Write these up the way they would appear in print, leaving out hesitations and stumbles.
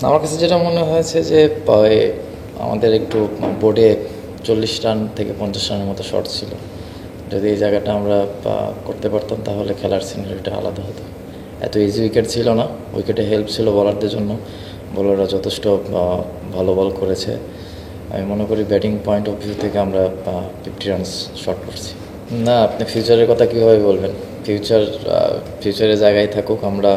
আমার কাছে যেটা মনে হয়েছে যে আমাদের একটু বোর্ডে 40 রান থেকে 50 রানের মতো শর্ট ছিল। যদি এই জায়গাটা আমরা করতে পারতাম তাহলে খেলার সিনারিটা আলাদা হতো। এত ইজি উইকেট ছিল না, উইকেটে হেল্প ছিল বলারদের জন্য। বোলাররা যথেষ্ট ভালো বল করেছে। আমি মনে করি ব্যাটিং পয়েন্ট অফ ভিউ থেকে আমরা 50 রানস শর্ট করছি। না, আপনি ফিউচারের কথা কীভাবে বলবেন? ফিউচারের জায়গায় থাকুক, আমরা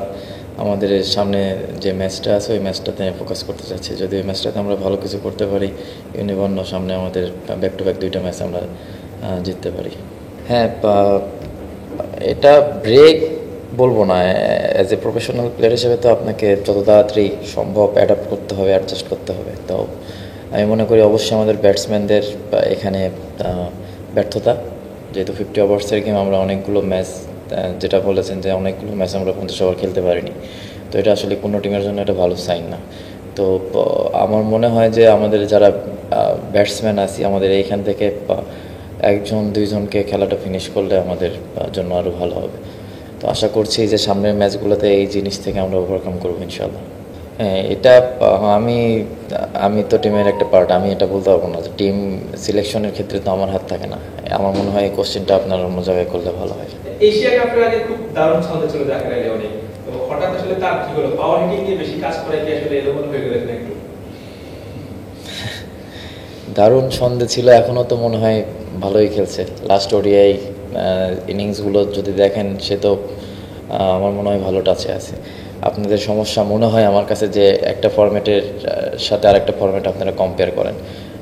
আমাদের সামনে যে ম্যাচটা আছে ওই ম্যাচটাতে ফোকাস করতে চাচ্ছি। যদি ওই ম্যাচটাতে আমরা ভালো কিছু করতে পারি, ইউনিবর্ন সামনে আমাদের ব্যাক টু ব্যাক 2টা ম্যাচ আমরা জিততে পারি। হ্যাঁ, এটা ব্রেক বলবো না। অ্যাজ এ প্রফেশনাল প্লেয়ার হিসেবে তো আপনাকে যত তাড়াতাড়ি সম্ভব অ্যাডাপ্ট করতে হবে, অ্যাডজাস্ট করতে হবে। তো আমি মনে করি অবশ্যই আমাদের ব্যাটসম্যানদের এখানে ব্যর্থতা, যেহেতু 50 ওভার্সের গেম, আমরা অনেকগুলো ম্যাচ, যেটা বলেছেন যে অনেকগুলো ম্যাচ আমরা 50 ওভার খেলতে পারিনি। তো এটা আসলে কোনো টিমের জন্য এটা ভালো সাইন না। তো আমার মনে হয় যে আমাদের যারা ব্যাটসম্যান আছি, আমাদের এইখান থেকে 1-2জনকে খেলাটা ফিনিশ করলে আমাদের জন্য আরও ভালো হবে। তো আশা করছি যে সামনের ম্যাচগুলোতে এই জিনিস থেকে আমরা ওভারকাম করবো ইনশাল্লাহ। হ্যাঁ, এটা আমি আমি তো টিমের একটা পার্ট, আমি এটা বলতে পারবো না যে টিম সিলেকশনের ক্ষেত্রে তো আমার হাত থাকে না। আমার মনে হয় এই কোশ্চেনটা আপনার অন্য জায়গায় করলে ভালো হয়। এশিয়া কাপের আগে খুব দারুণ ছন্দে ছিল জাকের আলী অনেক, তো হঠাৎ আসলে তার কি হলো? পাওয়ার হিটিং দিয়ে বেশি কাজ করে কি আসলে এলোমেলো হয়ে গেলেন একটু? দারুণ ছন্দে ছিল, এখনও তো মনে হয় ভালোই খেলছে। লাস্ট ওডিআই ইনিংসগুলো যদি দেখেন, সে তো আমার মনে হয় ভালো টাচে আছে। আপনাদের সমস্যা মনে হয় আমার কাছে যে একটা ফরম্যাটের সাথে আরেকটা ফরম্যাট আপনারা কম্পেয়ার করেন।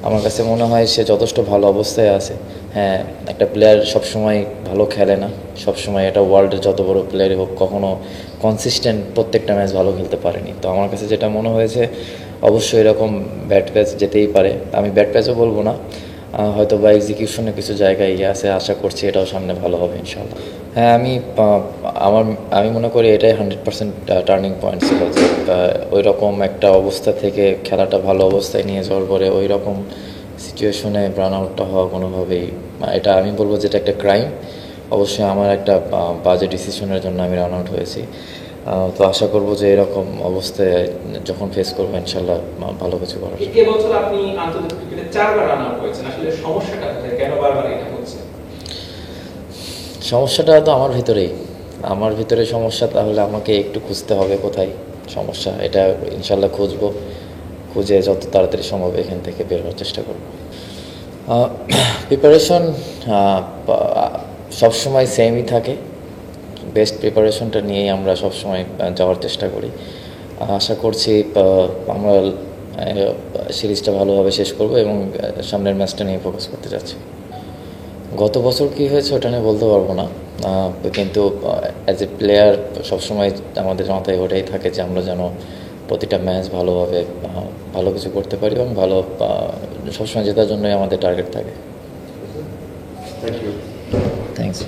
আমার কাছে মনে হয় সে যথেষ্ট ভালো অবস্থায় আছে। হ্যাঁ, একটা প্লেয়ার সবসময় ভালো খেলে না, সবসময় এটা ওয়ার্ল্ডের যত বড় প্লেয়ারই হোক কখনো কনসিস্টেন্ট প্রত্যেকটা ম্যাচ ভালো খেলতে পারেনি। তো আমার কাছে যেটা মনে হয়েছে, অবশ্যই এরকম ব্যাট প্যাচ যেতেই পারে। আমি ব্যাট প্যাচও বলবো না, হয়তো বা এক্সিকিউশনে কিছু জায়গায় ইয়ে আছে। আশা করছি এটাও সামনে ভালো হবে ইনশাল্লাহ। হ্যাঁ, আমি মনে করি এটাই 100% টার্নিং পয়েন্ট ছিল, যে ওই রকম একটা অবস্থা থেকে খেলাটা ভালো অবস্থায় নিয়ে যাওয়ার পরে ওই রকম সিচুয়েশনে রান আউটটা হওয়া কোনোভাবেই, এটা আমি বলবো যে এটা একটা ক্রাইম। অবশ্যই আমার একটা বাজে ডিসিশনের জন্য আমি রান আউট হয়েছি। তো আশা করবো যে এরকম অবস্থায় যখন ফেস করবো ইনশাল্লাহ ভালো কিছু করার। এবছর আপনি আন্তর্জাতিক ক্রিকেটে 4বার রান আউট হয়েছেন, আসলে সমস্যাটা কোথায়? কেন বারবার এটা হচ্ছে? সমস্যাটা তো আমার ভিতরে সমস্যা। তাহলে আমাকে একটু খুঁজতে হবে কোথায় সমস্যা, এটা ইনশাল্লাহ খুঁজবো। খুঁজে যত তাড়াতাড়ি সম্ভব এখান থেকে বের হওয়ার চেষ্টা করব। প্রিপারেশন সবসময় সেমই থাকে। বেস্ট প্রিপারেশনটা নিয়েই আমরা সবসময় যাওয়ার চেষ্টা করি। আশা করছি আমরা সিরিজটা ভালোভাবে শেষ করব এবং সামনের ম্যাচটা নিয়ে ফোকাস করতে যাচ্ছি। গত বছর কী হয়েছে ওটা নিয়ে বলতে পারবো না, কিন্তু অ্যাজ এ প্লেয়ার সবসময় আমাদের মাথায় ওটাই থাকে যে আমরা যেন প্রতিটা ম্যাচ ভালোভাবে ভালো কিছু করতে পারি এবং সবসময় জেতার জন্যই আমাদের টার্গেট থাকে। Thank you. থ্যাংকস।